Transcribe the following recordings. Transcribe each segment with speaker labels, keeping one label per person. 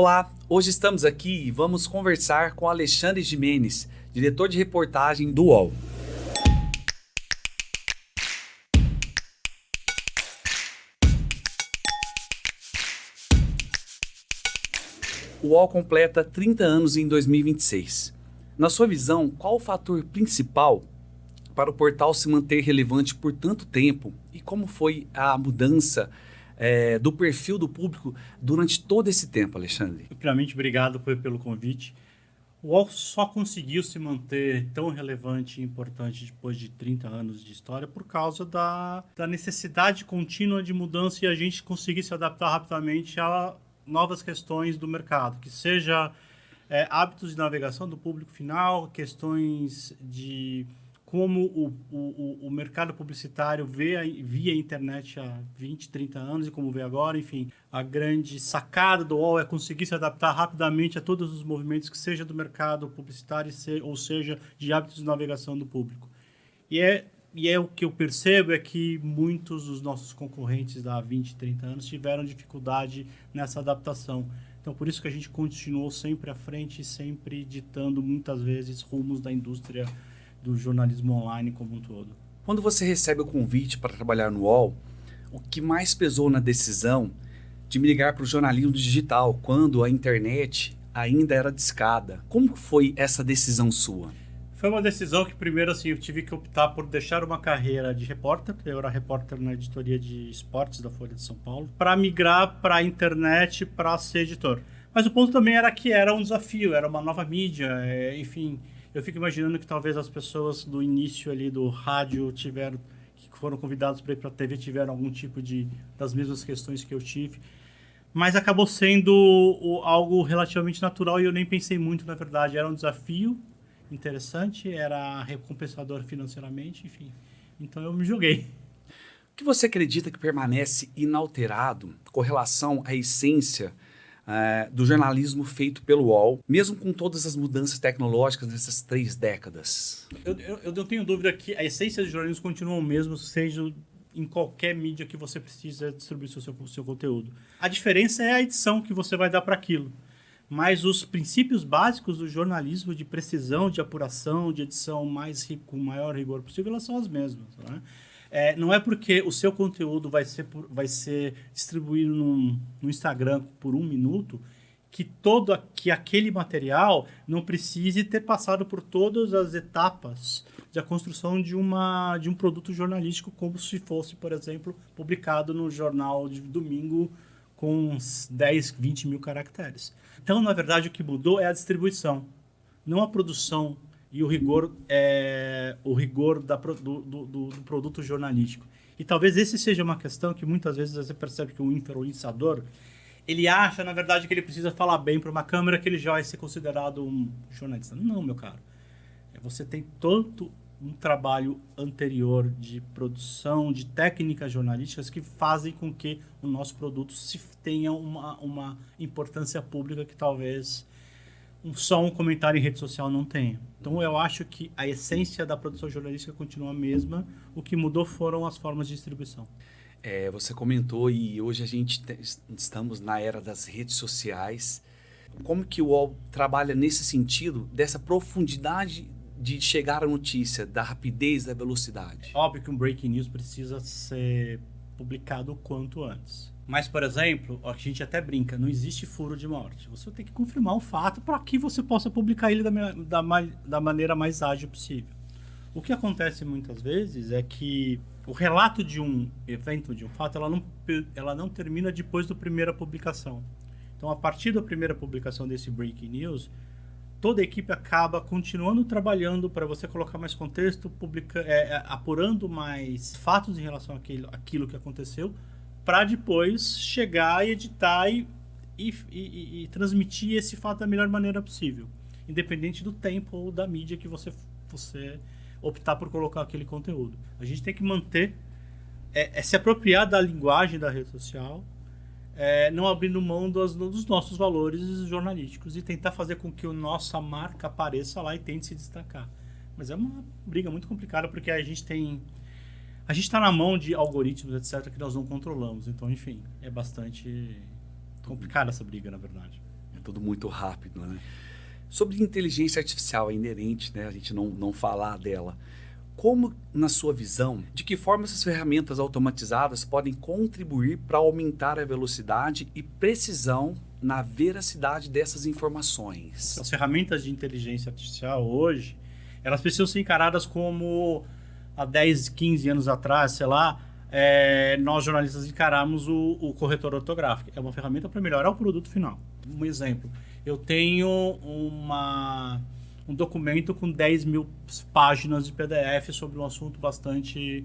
Speaker 1: Olá, hoje estamos aqui e vamos conversar com Alexandre Gimenez, diretor de reportagem do UOL. O UOL completa 30 anos em 2026. Na sua visão, qual o fator principal para o portal se manter relevante por tanto tempo e como foi a mudança do perfil do público durante todo esse tempo, Alexandre?
Speaker 2: Primeiramente, obrigado pelo convite. O UOL só conseguiu se manter tão relevante e importante depois de 30 anos de história por causa da necessidade contínua de mudança e a gente conseguir se adaptar rapidamente a novas questões do mercado, que seja hábitos de navegação do público final, questões de como o mercado publicitário via a internet há 20, 30 anos e como vê agora, enfim. A grande sacada do UOL é conseguir se adaptar rapidamente a todos os movimentos, que seja do mercado publicitário ou seja de hábitos de navegação do público. E o que eu percebo é que muitos dos nossos concorrentes há 20, 30 anos tiveram dificuldade nessa adaptação. Então, por isso que a gente continuou sempre à frente, sempre ditando muitas vezes rumos da indústria do jornalismo online como um todo.
Speaker 1: Quando você recebe o convite para trabalhar no UOL, o que mais pesou na decisão de migrar para o jornalismo digital, quando a internet ainda era discada? Como foi essa decisão sua?
Speaker 2: Foi uma decisão que, primeiro, assim, eu tive que optar por deixar uma carreira de repórter. Eu era repórter na editoria de esportes da Folha de São Paulo, para migrar para a internet para ser editor. Mas o ponto também era que era um desafio, era uma nova mídia, enfim. Eu fico imaginando que talvez as pessoas do início ali do rádio que foram convidados para ir para a TV tiveram algum tipo das mesmas questões que eu tive. Mas acabou sendo algo relativamente natural e eu nem pensei muito, na verdade. Era um desafio interessante, era recompensador financeiramente, enfim. Então eu me joguei.
Speaker 1: O que você acredita que permanece inalterado com relação à essência do jornalismo feito pelo UOL, mesmo com todas as mudanças tecnológicas nessas 3 décadas?
Speaker 2: Eu não tenho dúvida que a essência do jornalismo continua o mesmo, seja em qualquer mídia que você precisa distribuir o seu conteúdo. A diferença é a edição que você vai dar para aquilo. Mas os princípios básicos do jornalismo, de precisão, de apuração, de edição com o maior rigor possível, elas são as mesmas. Né? Não é porque o seu conteúdo vai ser distribuído no Instagram por 1 minuto que aquele material não precise ter passado por todas as etapas da construção de um produto jornalístico, como se fosse, por exemplo, publicado no jornal de domingo com uns 10, 20 mil caracteres. Então, na verdade, o que mudou é a distribuição, não a produção e o rigor do produto jornalístico. E talvez esse seja uma questão que muitas vezes você percebe que o influenciador, ele acha, na verdade, que ele precisa falar bem para uma câmera que ele já vai ser considerado um jornalista. Não, meu caro. Você tem todo um trabalho anterior de produção, de técnicas jornalísticas que fazem com que o nosso produto tenha uma importância pública que talvez só um comentário em rede social não tenha. Então eu acho que a essência da produção jornalística continua a mesma, o que mudou foram as formas de distribuição.
Speaker 1: Você comentou e hoje a gente estamos na era das redes sociais. Como que o UOL trabalha nesse sentido, dessa profundidade de chegar à notícia, da rapidez, da velocidade?
Speaker 2: Óbvio que um breaking news precisa ser publicado o quanto antes. Mas, por exemplo, a gente até brinca, não existe furo de morte. Você tem que confirmar o fato para que você possa publicar ele da maneira mais ágil possível. O que acontece muitas vezes é que o relato de um evento, de um fato, ela não termina depois da primeira publicação. Então, a partir da primeira publicação desse breaking news, toda a equipe acaba continuando trabalhando para você colocar mais contexto, apurando mais fatos em relação àquilo que aconteceu, para depois chegar e editar e transmitir esse fato da melhor maneira possível, independente do tempo ou da mídia que você optar por colocar aquele conteúdo. A gente tem que manter, se apropriar da linguagem da rede social, não abrindo mão dos nossos valores jornalísticos e tentar fazer com que a nossa marca apareça lá e tente se destacar. Mas é uma briga muito complicada porque a gente está na mão de algoritmos, etc., que nós não controlamos. Então, enfim, é bastante complicada essa briga, na verdade.
Speaker 1: tudo muito rápido, né? Sobre inteligência artificial, é inerente, né, a gente não falar dela. Como, na sua visão, de que forma essas ferramentas automatizadas podem contribuir para aumentar a velocidade e precisão na veracidade dessas informações?
Speaker 2: As ferramentas de inteligência artificial hoje, elas precisam ser encaradas como há 10, 15 anos atrás, sei lá, nós jornalistas encaramos o corretor ortográfico. É uma ferramenta para melhorar o produto final. Um exemplo, eu tenho um documento com 10 mil páginas de PDF sobre um assunto bastante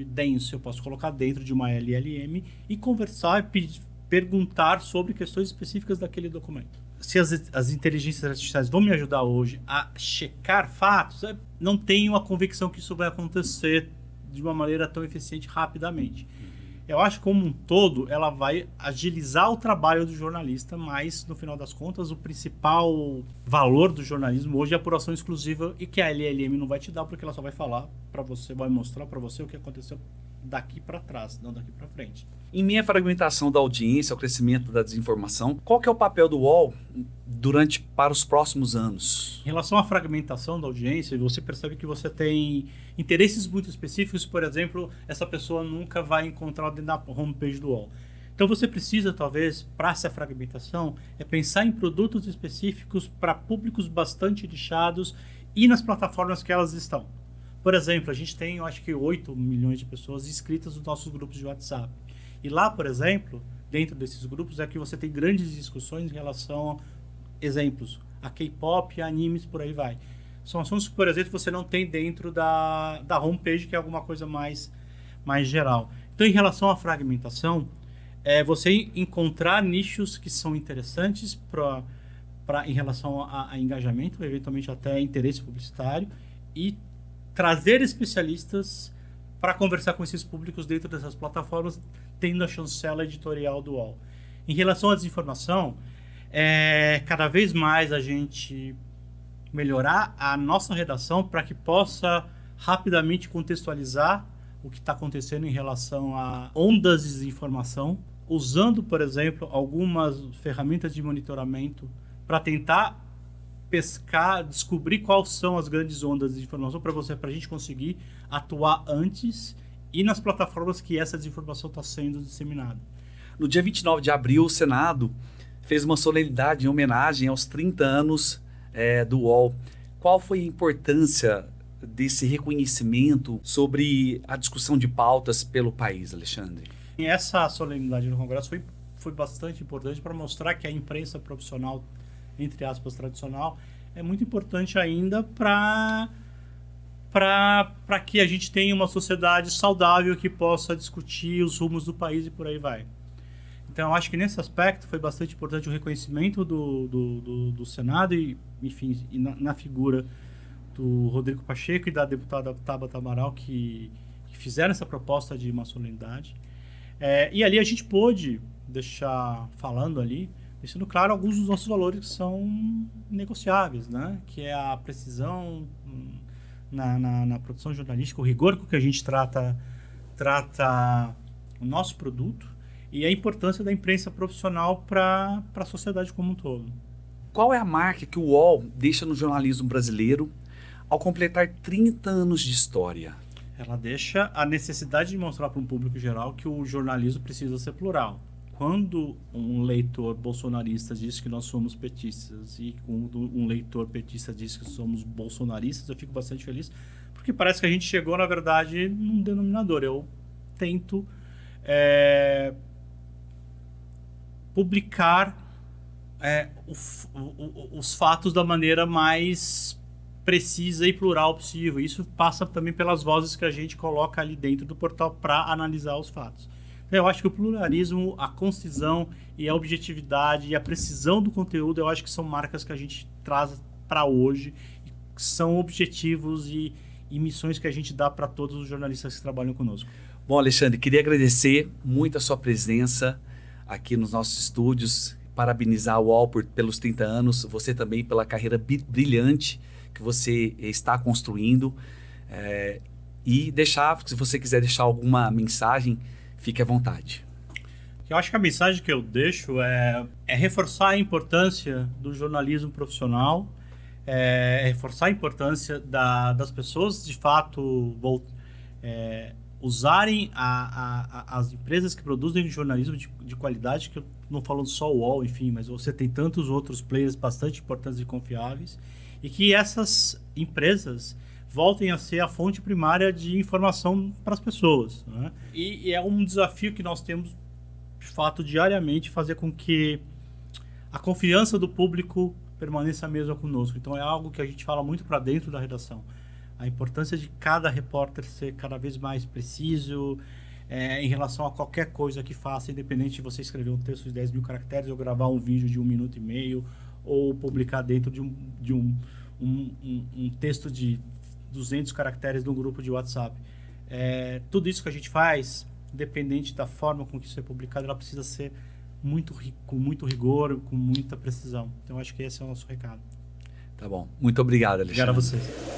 Speaker 2: denso. Eu posso colocar dentro de uma LLM e conversar e perguntar sobre questões específicas daquele documento. Se as inteligências artificiais vão me ajudar hoje a checar fatos, não tenho a convicção que isso vai acontecer de uma maneira tão eficiente rapidamente. Eu acho que, como um todo, ela vai agilizar o trabalho do jornalista, mas, no final das contas, o principal valor do jornalismo hoje é a apuração exclusiva e que a LLM não vai te dar, porque ela só vai falar para você, vai mostrar para você o que aconteceu daqui para trás, não daqui para frente.
Speaker 1: Em meio à fragmentação da audiência, ao crescimento da desinformação, qual que é o papel do UOL para os próximos anos?
Speaker 2: Em relação à fragmentação da audiência, você percebe que você tem interesses muito específicos. Por exemplo, essa pessoa nunca vai encontrar dentro da homepage do UOL. Então você precisa, talvez, para essa fragmentação, pensar em produtos específicos para públicos bastante nichados e nas plataformas que elas estão. Por exemplo, a gente tem, eu acho que 8 milhões de pessoas inscritas nos nossos grupos de WhatsApp. E lá, por exemplo, dentro desses grupos é que você tem grandes discussões em relação a exemplos, a K-pop, a animes, por aí vai. São assuntos que, por exemplo, você não tem dentro da homepage, que é alguma coisa mais geral. Então, em relação à fragmentação, você encontrar nichos que são interessantes em relação a engajamento, eventualmente até interesse publicitário, e trazer especialistas para conversar com esses públicos dentro dessas plataformas, tendo a chancela editorial do UOL. Em relação à desinformação, cada vez mais a gente melhorar a nossa redação para que possa rapidamente contextualizar o que está acontecendo em relação a ondas de desinformação, usando, por exemplo, algumas ferramentas de monitoramento para tentar pescar, descobrir quais são as grandes ondas de informação para a gente conseguir atuar antes e nas plataformas que essa desinformação está sendo disseminada.
Speaker 1: No dia 29 de abril, o Senado fez uma solenidade em homenagem aos 30 anos do UOL. Qual foi a importância desse reconhecimento sobre a discussão de pautas pelo país, Alexandre?
Speaker 2: Essa solenidade no Congresso foi bastante importante para mostrar que a imprensa profissional, entre aspas, tradicional, é muito importante ainda para que a gente tenha uma sociedade saudável que possa discutir os rumos do país e por aí vai. Então, eu acho que nesse aspecto foi bastante importante o reconhecimento do Senado e, enfim, na figura do Rodrigo Pacheco e da deputada Tabata Amaral que fizeram essa proposta de uma solenidade. E ali a gente pôde deixar falando ali, deixando claro alguns dos nossos valores que são negociáveis, né? Que é a precisão na produção jornalística, o rigor com que a gente trata o nosso produto e a importância da imprensa profissional para a sociedade como um todo.
Speaker 1: Qual é a marca que o UOL deixa no jornalismo brasileiro ao completar 30 anos de história?
Speaker 2: Ela deixa a necessidade de mostrar para um público geral que o jornalismo precisa ser plural. Quando um leitor bolsonarista diz que nós somos petistas e quando um leitor petista diz que somos bolsonaristas, eu fico bastante feliz, porque parece que a gente chegou, na verdade, num denominador. Eu tento publicar os fatos da maneira mais precisa e plural possível. Isso passa também pelas vozes que a gente coloca ali dentro do portal para analisar os fatos. Então, eu acho que o pluralismo, a concisão e a objetividade e a precisão do conteúdo, eu acho que são marcas que a gente traz para hoje, são objetivos e missões que a gente dá para todos os jornalistas que trabalham conosco.
Speaker 1: Bom, Alexandre, queria agradecer muito a sua presença aqui nos nossos estúdios, parabenizar o UOL pelos 30 anos, você também pela carreira brilhante que você está construindo, e se você quiser deixar alguma mensagem, fique à vontade.
Speaker 2: Eu acho que a mensagem que eu deixo é reforçar a importância do jornalismo profissional, reforçar a importância das pessoas, de fato, usarem as empresas que produzem jornalismo de qualidade, que eu não falando só o UOL, enfim, mas você tem tantos outros players bastante importantes e confiáveis, e que essas empresas voltem a ser a fonte primária de informação para as pessoas, né? E é um desafio que nós temos, de fato, diariamente, fazer com que a confiança do público permaneça a mesma conosco. Então é algo que a gente fala muito para dentro da redação. A importância de cada repórter ser cada vez mais preciso em relação a qualquer coisa que faça, independente de você escrever um texto de 10 mil caracteres ou gravar um vídeo de 1 minuto e meio ou publicar dentro de um texto de 200 caracteres num grupo de WhatsApp. Tudo isso que a gente faz, independente da forma com que isso é publicado, ela precisa ser com muito rigor, com muita precisão. Então, acho que esse é o nosso recado.
Speaker 1: Tá bom. Muito obrigado, Alexandre.
Speaker 2: Obrigado a vocês.